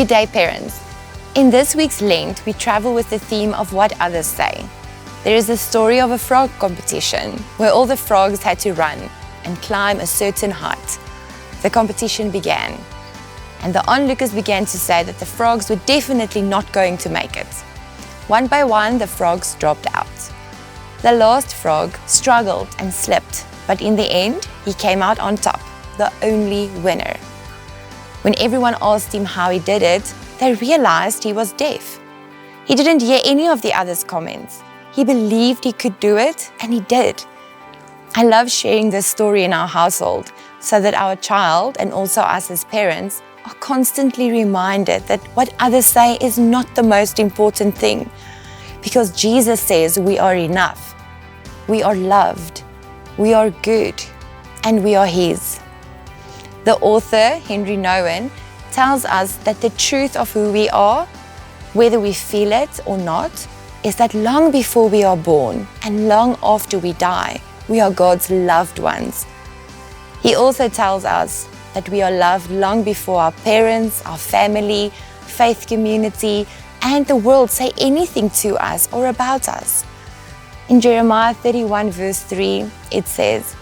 Good day, parents. In this week's Lent, we travel with the theme of what others say. There is a story of a frog competition where all the frogs had to run and climb a certain height. The competition began, and the onlookers began to say that the frogs were definitely not going to make it. One by one, the frogs dropped out. The last frog struggled and slipped, but in the end, he came out on top, the only winner. When everyone asked him how he did it, they realized he was deaf. He didn't hear any of the others' comments. He believed he could do it, and he did. I love sharing this story in our household so that our child, and also us as parents, are constantly reminded that what others say is not the most important thing, because Jesus says we are enough, we are loved, we are good, and we are His. The author, Henry Nouwen, tells us that the truth of who we are, whether we feel it or not, is that long before we are born and long after we die, we are God's loved ones. He also tells us that we are loved long before our parents, our family, faith community, and the world say anything to us or about us. In Jeremiah 31 verse 3, it says,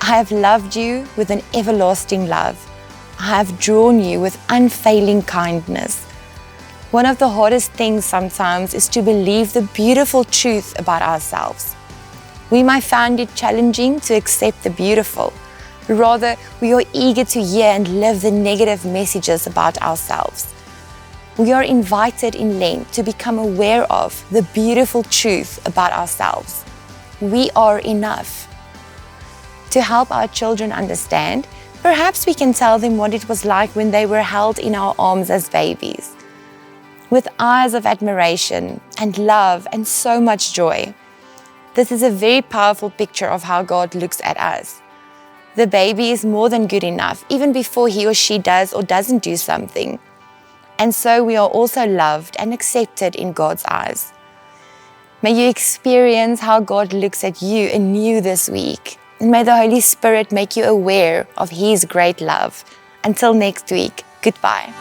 I have loved you with an everlasting love. I have drawn you with unfailing kindness. One of the hardest things sometimes is to believe the beautiful truth about ourselves. We might find it challenging to accept the beautiful. Rather, we are eager to hear and live the negative messages about ourselves. We are invited in Lent to become aware of the beautiful truth about ourselves. We are enough. To help our children understand, perhaps we can tell them what it was like when they were held in our arms as babies. With eyes of admiration and love and so much joy. This is a very powerful picture of how God looks at us. The baby is more than good enough, even before he or she does or doesn't do something. And so we are also loved and accepted in God's eyes. May you experience how God looks at you anew this week. And may the Holy Spirit make you aware of His great love. Until next week, goodbye.